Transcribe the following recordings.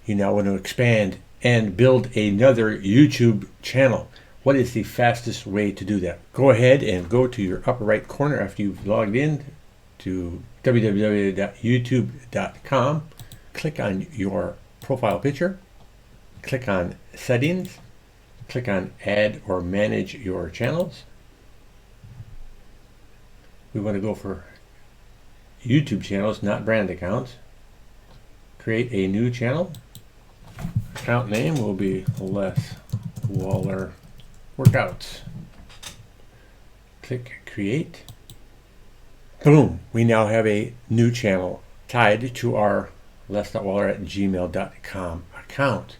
You now want to expand and build another YouTube channel. What is the fastest way to do that? Go ahead and go to your upper right corner after you've logged in to www.youtube.com. Click on your profile picture. Click on Settings. Click on Add or Manage Your Channels. We want to go for YouTube channels, not brand accounts. Create a new channel. Account name will be Les Waller Workouts. Click Create. Boom! We now have a new channel tied to our les.waller@gmail.com account.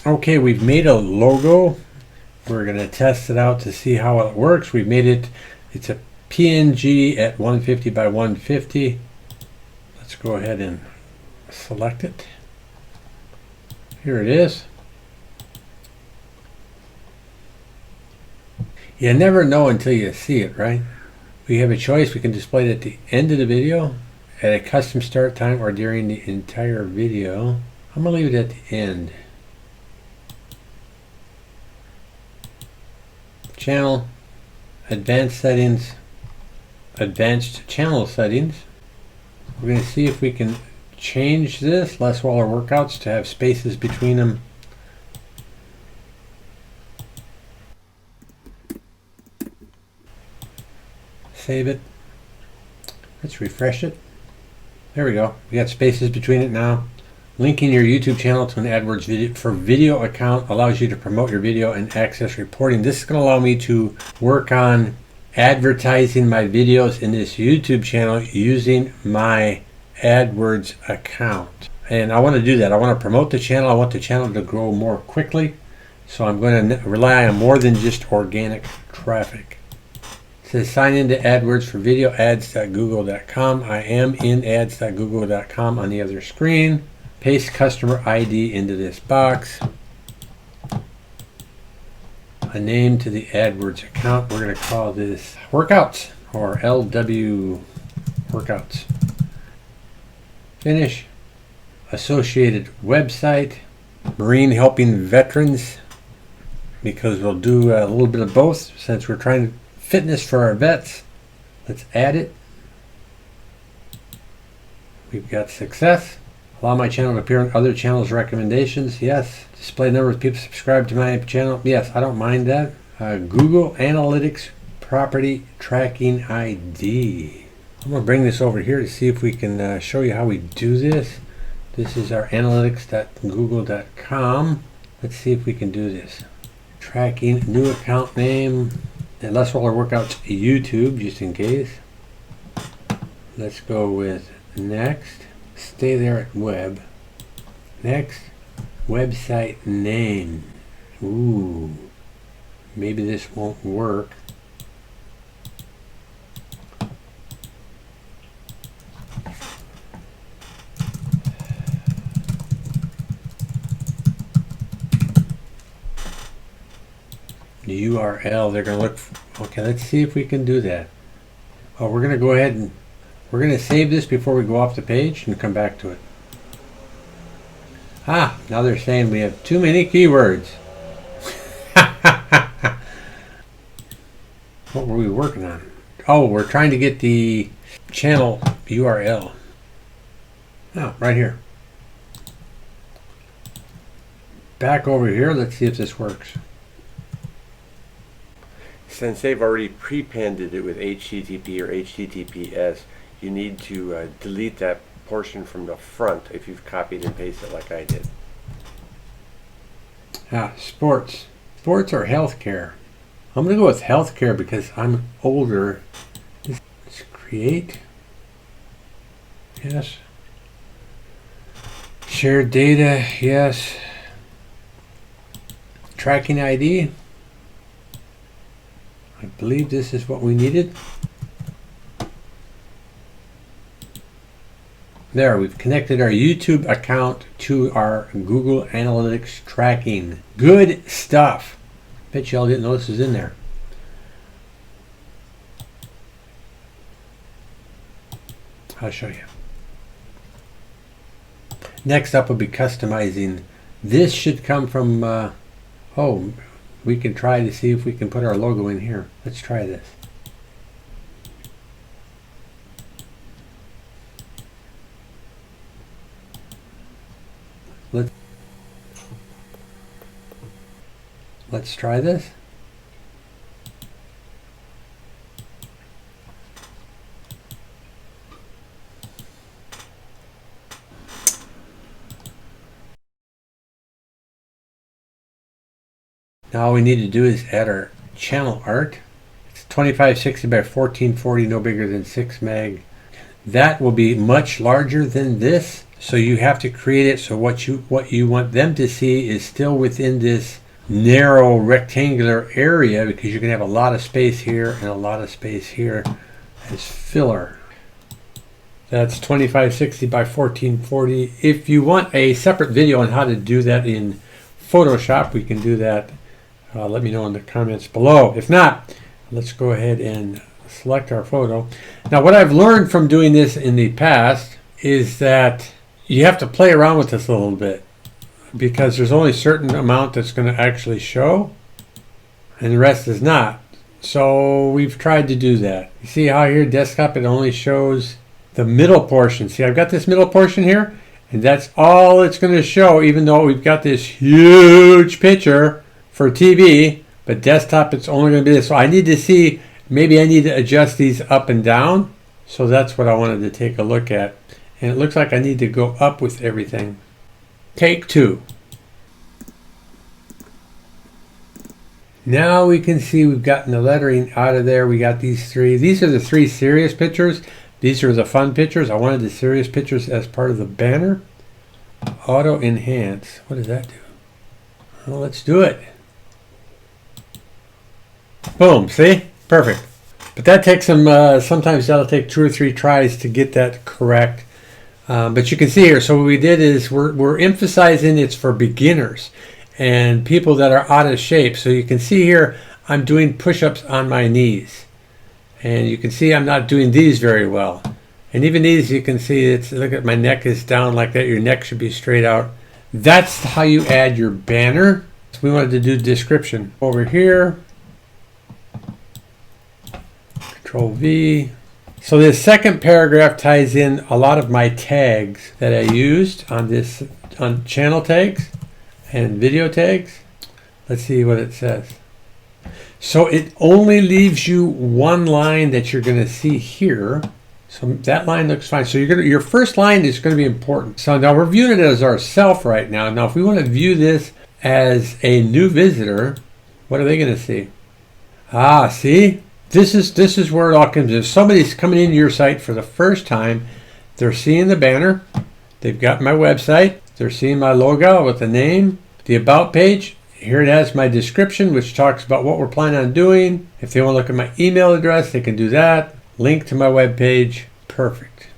Okay, we've made a logo. We're going to test it out to see how it works. We've made it, it's a PNG at 150 by 150. Let's go ahead and select it. Here it is. You never know until you see it, right? We have a choice. We can display it at the end of the video, at a custom start time, or during the entire video. I'm going to leave it at the end. Channel, advanced settings, advanced channel settings. We're going to see if we can change this Les Waller Workouts to have spaces between them. Save it. Let's refresh it. There we go. We got spaces between it now. Linking your YouTube channel to an AdWords video account allows you to promote your video and access reporting. This is going to allow me to work on advertising my videos in this YouTube channel using my AdWords account. And I want to do that. I want to promote the channel. I want the channel to grow more quickly. So I'm going to rely on more than just organic traffic. It says sign into AdWords for video ads.google.com. I am in ads.google.com on the other screen. Paste customer ID into this box. A name to the AdWords account. We're going to call this Workouts, or LW Workouts. Finish. Associated website. Marine Helping Veterans, because we'll do a little bit of both since we're trying fitness for our vets. Let's add it. We've got success. Allow my channel to appear on other channels' recommendations. Yes. Display number of people subscribed to my channel. Yes, I don't mind that. Google Analytics Property Tracking ID. I'm going to bring this over here to see if we can show you how we do this. This is our analytics.google.com. Let's see if we can do this. Tracking, new account name, and Les Waller Workouts YouTube, just in case. Let's go with next. Stay there at web. Next. Website name. Ooh. Maybe this won't work. The URL, they're going to look for, okay, let's see if we can do that. Oh, we're going to go ahead and we're going to save this before we go off the page and come back to it. Ah, now they're saying we have too many keywords. What were we working on? Oh, we're trying to get the channel URL. Oh, right here. Back over here, let's see if this works. Since they've already pre-pended it with HTTP or HTTPS, you need to delete that portion from the front if you've copied and pasted like I did. Sports. Sports or healthcare? I'm going to go with healthcare because I'm older. Let's create. Yes. Share data. Yes. Tracking ID. I believe this is what we needed. There, we've connected our YouTube account to our Google Analytics tracking. Good stuff. Bet y'all didn't know this was in there. I'll show you. Next up will be customizing. This should come from, oh, we can try to see if we can put our logo in here. Let's try this. Let's try this. Now all we need to do is add our channel art. It's 2560 by 1440, no bigger than 6 meg. That will be much larger than this, so you have to create it so what you want them to see is still within this narrow rectangular area, because you can have a lot of space here and a lot of space here as filler. That's 2560 by 1440. If you want a separate video on how to do that in Photoshop, we can do that. Let me know in the comments below. If not, let's go ahead and select our photo. Now, what I've learned from doing this in the past is that you have to play around with this a little bit, because there's only a certain amount that's going to actually show and the rest is not. So we've tried to do that. You see how here desktop it only shows the middle portion. See, I've got this middle portion here, and that's all it's going to show, even though we've got this huge picture for TV, but desktop it's only going to be this. So I need to see, maybe I need to adjust these up and down. So that's what I wanted to take a look at. And it looks like I need to go up with everything. Take two. Now we can see we've gotten the lettering out of there. We got these three. These are the three serious pictures. These are the fun pictures. I wanted the serious pictures as part of the banner. Auto enhance. What does that do? Well, let's do it. Boom, see? Perfect. But that takes some, sometimes that'll take 2 or 3 tries to get that correct. But you can see here, so what we did is we're emphasizing it's for beginners and people that are out of shape. So you can see here, I'm doing push-ups on my knees. And you can see I'm not doing these very well. And even these, you can see, it's, look at my neck is down like that. Your neck should be straight out. That's how you add your banner. So we wanted to do description. Over here, Control V. So this second paragraph ties in a lot of my tags that I used on this, on channel tags and video tags. Let's see what it says. So it only leaves you one line that you're going to see here. So that line looks fine. So your first line is going to be important. So now we're viewing it as ourself right now. Now if we want to view this as a new visitor, what are they going to see? Ah, see? This is where it all comes in. If somebody's coming into your site for the first time, they're seeing the banner, they've got my website, they're seeing my logo with the name, the about page. Here it has my description, which talks about what we're planning on doing. If they want to look at my email address, they can do that. Link to my web page. Perfect.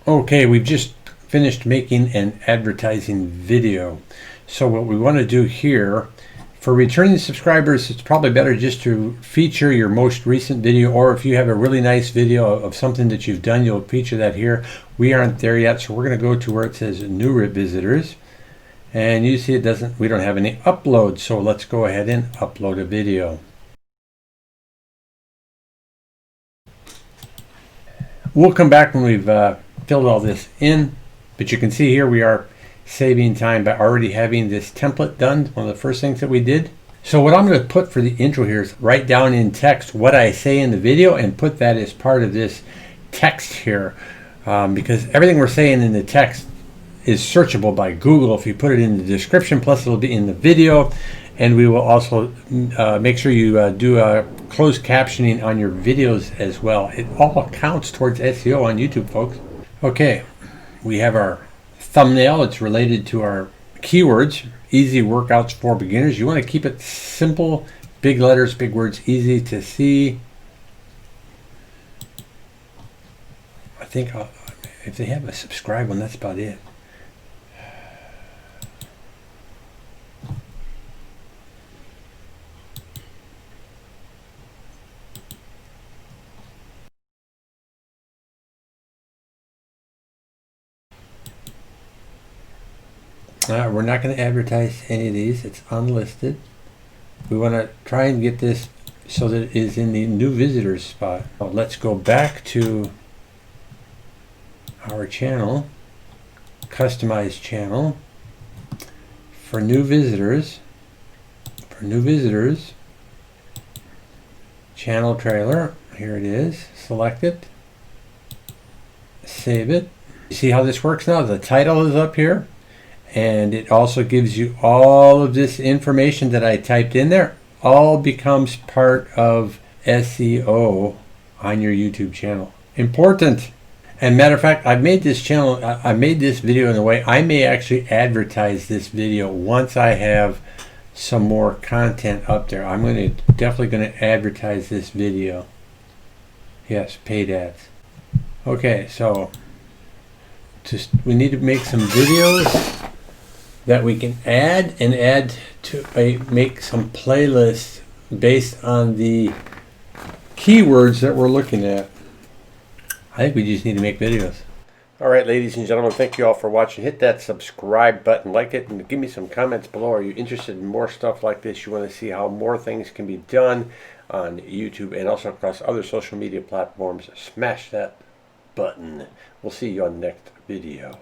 Okay, we've just finished making an advertising video. So what we want to do here, for returning subscribers, it's probably better just to feature your most recent video, or if you have a really nice video of something that you've done, you'll feature that here. We aren't there yet, so we're going to go to where it says new visitors. And you see we don't have any uploads, so let's go ahead and upload a video. We'll come back when we've filled all this in, but you can see here we are saving time by already having this template done, one of the first things that we did. So what I'm going to put for the intro here is write down in text what I say in the video and put that as part of this text here, because everything we're saying in the text is searchable by Google if you put it in the description, plus it'll be in the video. And we will also make sure you do closed captioning on your videos as well. It all counts towards SEO on YouTube, folks. Okay, we have our thumbnail. It's related to our keywords, easy workouts for beginners. You want to keep it simple, big letters, big words, easy to see. I think if they have a subscribe one, that's about it. We're not going to advertise any of these. It's unlisted. We want to try and get this so that it is in the new visitors spot. Let's go back to our channel, customize channel for new visitors. For new visitors, channel trailer. Here it is. Select it. Save it. You see how this works now? The title is up here, and it also gives you all of this information that I typed in there. All becomes part of SEO on your YouTube channel. Important. And matter of fact, I've made this channel, I made this video in a way I may actually advertise this video once I have some more content up there. I'm definitely going to advertise this video. Yes, paid ads. Okay, so we need to make some videos that we can add to make some playlists based on the keywords that we're looking at. I think we just need to make videos. All right, ladies and gentlemen, thank you all for watching. Hit that subscribe button, like it, and give me some comments below. Are you interested in more stuff like this? You want to see how more things can be done on YouTube and also across other social media platforms? Smash that button. We'll see you on the next video.